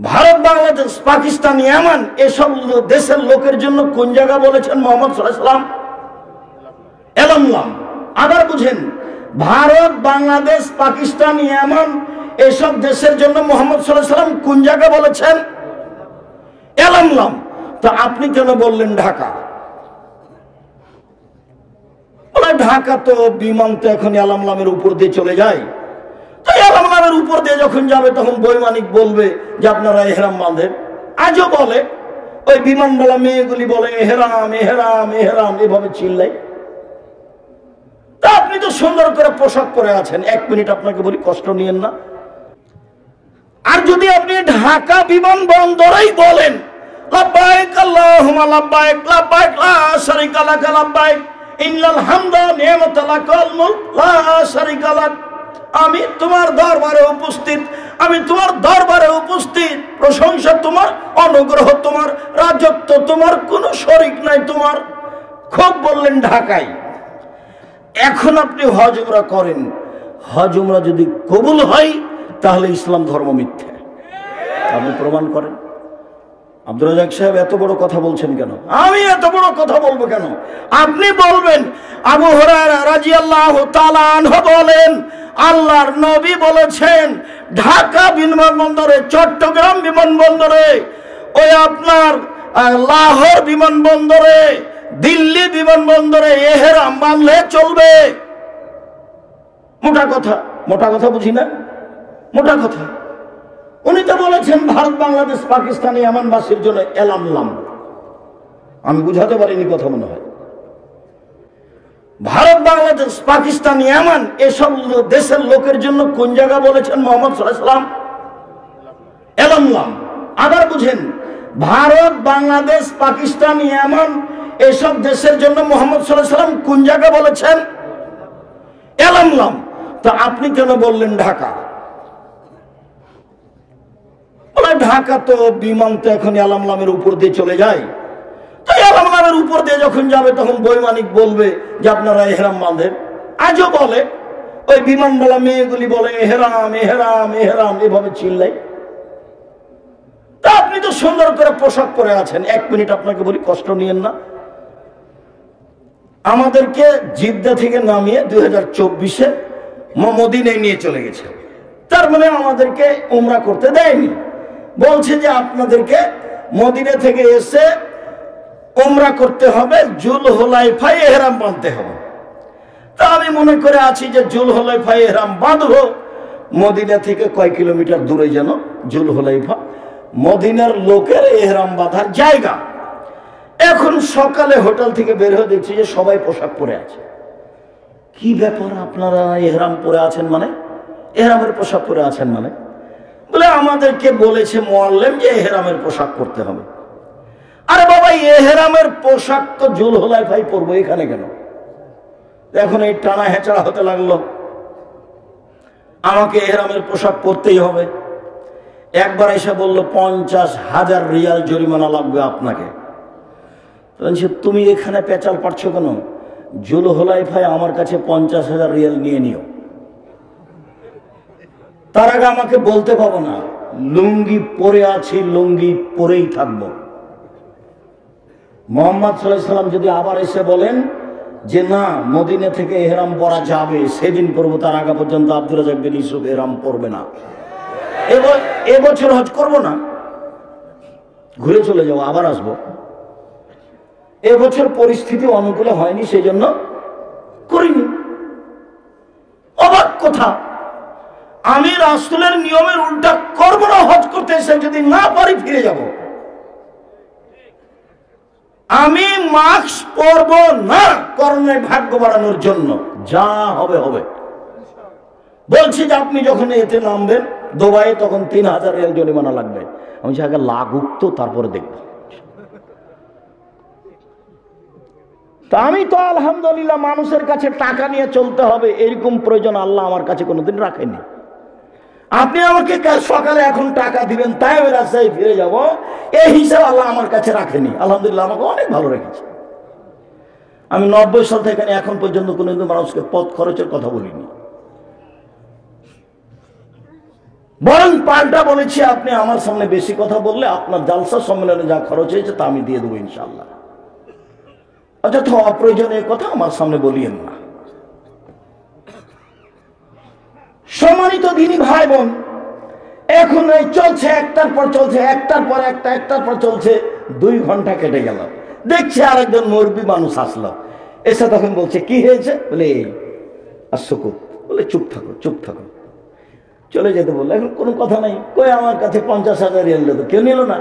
ভারত, বাংলাদেশ, পাকিস্তান, ইয়ামান এসব দেশের লোকের জন্য কোন জায়গা বলেছেন মুহাম্মদ সাল্লাল্লাহু আলাইহি ওয়াসাল্লাম? এলামলাম। আবার বুঝেন, ভারত, বাংলাদেশ, পাকিস্তান, ইয়ামান এসব দেশের জন্য মুহাম্মদ সাল্লাল্লাহু আলাইহি ওয়াসাল্লাম কোন জায়গা বলেছেন? এলামলাম। তো আপনি কেন বললেন ঢাকা? ঢাকা তো বিমান তো এখন এলামলামের উপর দিয়ে চলে যায়। তো এলামলামের উপর দিয়ে যখন যাবে তখন বৈমানিক বলবে যে আপনারা এহরাম বাঁধেন। আজও বলে, ওই বিমানবালা মেয়েগুলি বলে এহরাম এহরাম এহরাম, এভাবে চিল্লাই। তা আপনি তো সুন্দর করে পোশাক পরে আছেন। 1 মিনিট আপনাকে বলি, কষ্ট নিয়েন না। আর যদি আপনি ঢাকা বিমানবন্দরেই বলেন লাব্বাইক আল্লাহুম্মা লাব্বাইক লাব্বাইক লা শারীকা লাক লাব্বাইক ইন্নাল হামদা ওয়া নি'মাতা লাকাল মুলক লা শারীকা লাক, আমি তোমার দরবারে উপস্থিত, আমি তোমার দরবারে উপস্থিত, প্রশংসা তোমার, অনুগ্রহ তোমার, রাজত্ব তোমার, কোনো শরীক নাই তোমার। খুব বললেন ঢাকায়। এখন আপনি হজ উমরা করেন, হজ উমরা যদি কবুল হয় তাহলে ইসলাম ধর্ম মিথ্যা। আপনি প্রমাণ করেন। আব্দুর রাজ্জাক সাহেব এত বড় কথা বলছেন কেন? আমি এত বড় কথা বলবো কেন? আপনি বলবেন আবু হুরায়রা রাদিয়াল্লাহু তাআলা আনহু বলেন, আল্লাহর নবী বলেছেন ঢাকা বিমানবন্দরে, চট্টগ্রাম বিমানবন্দরে, ওই আপনার লাহোর বিমানবন্দরে, দিল্লি বিমানবন্দরে এহরাম বাঁধলে চলবে। মোটা কথা, মোটা কথা বুঝি না, মোটা কথা। উনি তো বলেছেন ভারত, বাংলাদেশ, পাকিস্তান, ইয়ামানবাসীর জন্য এলামলাম। আমি বুঝাতে পারিনি কথা মনে হয়। ভারত, বাংলাদেশ, পাকিস্তান, ইয়ামান এসব দেশের লোকের জন্য কোন জায়গা বলেছেন মুহাম্মদ সাল্লাল্লাহু আলাইহি ওয়াসাল্লাম? এলামলাম। আবার বুঝেন, ভারত, বাংলাদেশ, পাকিস্তান, ইয়ামান এসব দেশের জন্য মুহাম্মদ সাল্লাল্লাহু আলাইহি ওয়াসাল্লাম কোন জায়গা বলেছেন? এলামলাম। তো আপনি কেন বললেন ঢাকা? ঢাকা তো বিমান তো এখন এলামলামের উপর দিয়ে চলে যায়। তো এলামলামের উপর দিয়ে যখন যাবে তখন বৈমানিক বলবে যে আপনারা এহরাম বাঁধেন। আজও বলে, ওই বিমানবালা মেয়েগুলি বলে এহরাম এহরাম এহরাম, এভাবে চিল্লাই। তা আপনি তো সুন্দর করে পোশাক পরে আছেন। 1 মিনিট আপনাকে বলি, কষ্ট নিয়েন না। আমাদেরকে জিদ্দা থেকে নামিয়ে 2024-এ মদিনায় নিয়ে চলে গেছে। তার মানে আমাদেরকে উমরা করতে দেয়নি। বলছে যে আপনাদেরকে মদিনা থেকে এসে উমরা করতে হবে, জুলহুলাইফায় এহরাম বাঁধতে হবে। তা আমি মনে করে আছি যে জুলহুলাইফায় এহরাম বাঁধবো। মদিনা থেকে কয় কিলোমিটার দূরে যেন জুলহুলাইফা, মদিনার লোকের এহরাম বাঁধার জায়গা। এখন সকালে হোটেল থেকে বের হয়ে দেখছি যে সবাই পোশাক পরে আছে। কি ব্যাপার, আপনারা এহরাম পরে আছেন মানে? এহরামের পোশাক পরে আছেন মানে? বলে আমাদেরকে বলেছে মুআল্লিম যে এহরামের পোশাক পরতে হবে। আরে বাবা, এহরামের পোশাক তো জুলহুলাইফায় পরবো, এখানে কেন? এখন এই টানা হেঁচড়া হতে লাগলো, আমাকে এহরামের পোশাক পরতেই হবে। একবার এসে বললো 50,000 রিয়াল জরিমানা লাগবে আপনাকে। তুমি এখানে পেঁচাল পাচ্ছ কেন? জুলহুলাইফায় আমার কাছে 50,000 রিয়াল নিয়ে নিও। তার আগে আমাকে বলতে পাবো না, লুঙ্গি পরে আছি, লুঙ্গি পরেই থাকবো। মুহাম্মদ সাল্লাল্লাহু আলাইহি ওয়াসাল্লাম যদি আবার এসে বলেন যে না, মদিনা থেকে এহরাম পরা যাবে, সেদিন পরবো। তার আগে পর্যন্ত আব্দুর রাজ্জাক বিন ইউসুফ এহরাম পরবে না। এবছর হজ করবো না, ঘুরে চলে যাবো, আবার আসবো। এবছর পরিস্থিতি অনুকূলে হয়নি, সেই জন্য করিনি। অবাক কথা, আমি রাসূলের নিয়মের উল্টা করবো না। হজ করতে এসে যদি না পারি ফিরে যাব। আমি মাস্ক পরবো না করোনায় ভাগ্য বাড়ানোর জন্য, যা হবে হবে। বলছি যে আপনি যখন এতে নামবেন দুবাইয়ে, তখন 3,000 রিয়াল জরিমানা লাগবে। আমি আগে লাগুক তো, তারপরে দেখব। তা আমি তো আলহামদুলিল্লাহ মানুষের কাছে টাকা নিয়ে চলতে হবে এরকম প্রয়োজন আল্লাহ আমার কাছে কোনোদিন রাখেনি। আপনি আমাকে সকালে এখন টাকা দিবেন, তাই আমি রাস্তায় ফিরে যাব, এই হিসাব আল্লাহ আমার কাছে রাখেনি। আলহামদুলিল্লাহ আমাকে অনেক ভালো রেখেছে। আমি 90 সাল থেকে এখন পর্যন্ত কোনোদিন মানুষকে পথ খরচের কথা বলিনি। বরং পাল্টা বলেছি, আপনি আমার সামনে বেশি কথা বললে আপনার জালসা সম্মেলনে যা খরচ হয়েছে তা আমি দিয়ে দেবো ইনশাল্লাহ। অযথা অপ্রয়োজনীয় কথা আমার সামনে বলিয়েন না। সম্মানিত দিনী ভাই বোন, এখন এই চলছে, একটার পর চলছে, একটার পর একটার পর চলছে, 2 ঘন্টা কেটে গেল। দেখছে আরেকজন মুরব্বী মানুষ আসলো, এসে তখন বলছে কি হয়েছে, বলে আর সুকুত, বলে চুপ থাকো চুপ থাকো, চলে যেতে বললো। এখন কোনো কথা নাই, কই আমার কাছে 50,000 রিয়াল দিল, কেউ নিল না।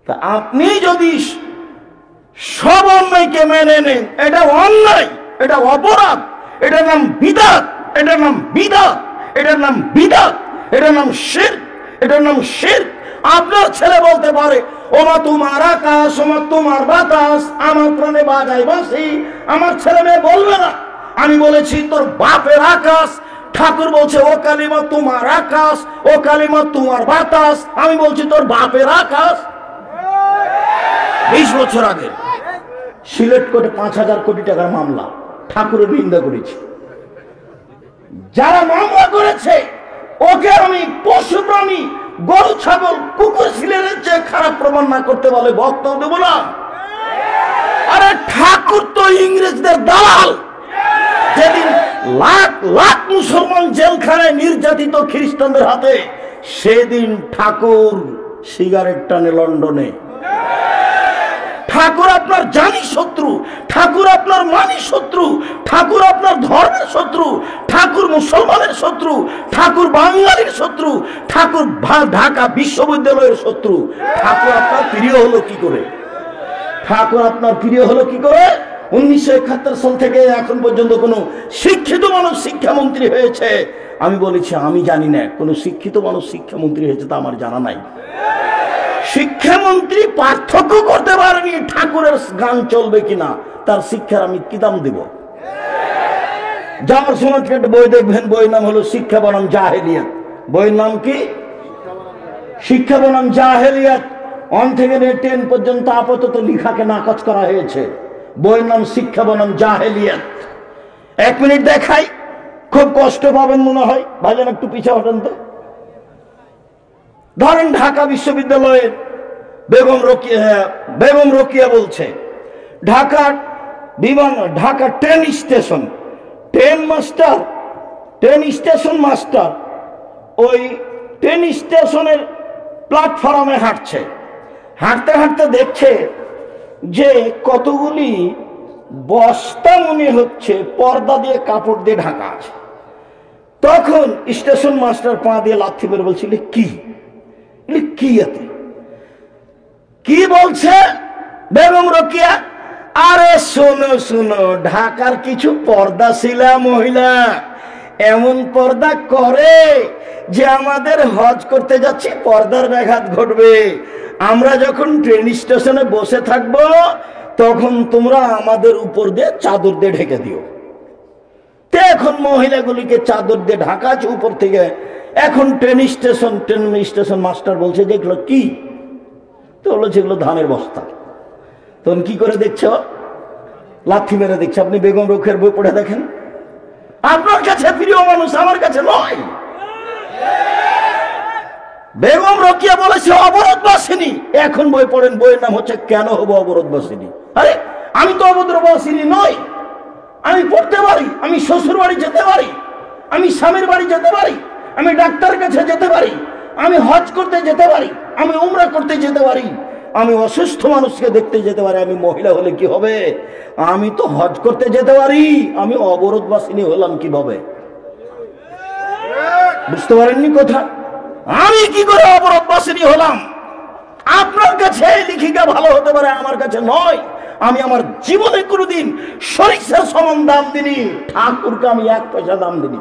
তা আপনি যদি সব অন্যায়কে মেনে নেন, এটা অন্যায়, এটা অপরাধ, এটার নাম বিদআত, এটার নাম বিদআত, এটার নাম বিদআত, এটার নাম শিরক, এটার নাম শিরক। আপনার ছেলে বলতে পারে ওমা তোমার আকাশ, ওমা তোমার বাতাস, আমার প্রাণে বাজায় বাঁশি। আমার ছেলে মেয়ে বলবে না। আমি বলেছি তোর বাপের আকাশ। ঠাকুর বলছে ও কালিমা তোমার আকাশ, ও কালিমা তোমার বাতাস। আমি বলছি তোর বাপের আকাশ। 20 বছর আগে সিলেট কোর্টে 5,000 কোটি টাকার মামলা, ঠাকুরের নিন্দা করেছি। যারা মামলা করেছে ওকে আমি পশু প্রাণী, গরু ছাগল কুকুর ছিলেনের চেয়ে খারাপ প্রমাণ না করতে বলে বক্তব্য দেবো না। আরে ঠাকুর তো ইংরেজদের দালাল। যেদিন লাখ লাখ মুসলমান জেলখানায় নির্যাতিত খ্রিস্টানদের হাতে, সেদিন ঠাকুর সিগারেট টানে লন্ডনে। ঠাকুর আপনার জানি শত্রু, ঠাকুর আপনার মানি শত্রু, ঠাকুর আপনার ধর্মের শত্রু, ঠাকুর মুসলমানের শত্রু, ঠাকুর বাঙালির শত্রু, ঠাকুর ঢাকা বিশ্ববিদ্যালয়ের শত্রু। ঠাকুর আপনার প্রিয় হলো কি করে? ঠাকুর আপনার প্রিয় হলো কি করে? 1971 সাল থেকে এখন পর্যন্ত কোন শিক্ষিত মানুষ শিক্ষামন্ত্রী হয়েছে? আমি বলেছি আমি জানি না কোন শিক্ষিত মানুষ শিক্ষামন্ত্রী হয়েছে, তা আমার জানা নাই। শিক্ষামন্ত্রী পার্থক্য করতে পারেনি ঠাকুরের গান চলবে কিনা, তার শিক্ষার আমি কি দাম দেব? যাওয়ার সময় একটা বই দেখবেন, বইয়ের নাম হলো শিক্ষা বনাম জাহেলিয়াত। বইয়ের নাম কি? শিক্ষা বনাম জাহেলিয়াত। 1 থেকে 10 পর্যন্ত আপাতত লেখাকে নাকচ করা হয়েছে। বইয়ের নাম শিক্ষা বনাম জাহেলিয়াত। 1 মিনিট দেখাই, খুব কষ্ট পাবেন মনে হয়। ভাইজান একটু পিছিয়ে হটেন তো। ধরেন ঢাকা বিশ্ববিদ্যালয়ের বেগম রোকিয়া বলছে Dhaka train station, train station master ওই ট্রেন স্টেশনের প্ল্যাটফর্মে হাঁটছে। হাঁটতে হাঁটতে দেখছে যে কতগুলি বস্তা মনে হচ্ছে পর্দা দিয়ে কাপড় দিয়ে ঢাকা আছে। তখন স্টেশন মাস্টার পা দিয়ে লাথি মেরে বলছিল কি এতে কি বলছে বেগম রোকিয়া? আরে শোনো, ঢাকার কিছু পর্দা ছিলা মহিলা এমন পর্দা করে যে আমাদের হজ করতে যাচ্ছি পর্দার ব্যাঘাত ঘটবে। আমরা যখন ট্রেন স্টেশনে বসে থাকবো তখন তোমরা আমাদের উপর দিয়ে চাদর দিয়ে ঢেকে দিও। এখন মহিলাগুলিকে চাদর দিয়ে ঢাকা আছে উপর থেকে। এখন ট্রেন স্টেশন মাস্টার বলছে যেগুলো কি? তো বললো যেগুলো ধানের বস্তা। তখন কি করে দেখছো? লাথি মেরে দেখছে। আপনি বেগম রোকেয়ার বই পড়ে দেখেন। আপনার কাছে প্রিয় মানুষ, আমার কাছে নয়। বেগম রোকেয়া বলেছে অবরোধবাসিনী। এখন বই পড়েন, বইয়ের নাম হচ্ছে কেন হবো অবরোধবাসিনী। আরে আমি তো অবরোধবাসিনী নই। আমি পড়তে পারি, আমি শ্বশুর বাড়ি যেতে পারি, আমি স্বামীর বাড়ি যেতে পারি, আমি ডাক্তারের কাছে যেতে পারি, আমি হজ করতে যেতে পারি, আমি উমরা করতে যেতে পারি, আমি অসুস্থ মানুষকে দেখতে যেতে পারি। আমি মহিলা হলে কি হবে? আমি তো হজ করতে যেতে পারি। আমি অবরোধবাসিনী হলাম কিভাবে? বুঝতে পারেননি কথা? আমি কি করে অবরোধবাসিনী হলাম? আপনার কাছে লিখিকা ভালো হতে পারে, আমার কাছে নয়। আমি আমার জীবনে কোনোদিন সরিষার সমান দাম দিনি, ঠাকুরকে আমি 1 পয়সা দাম দিনি।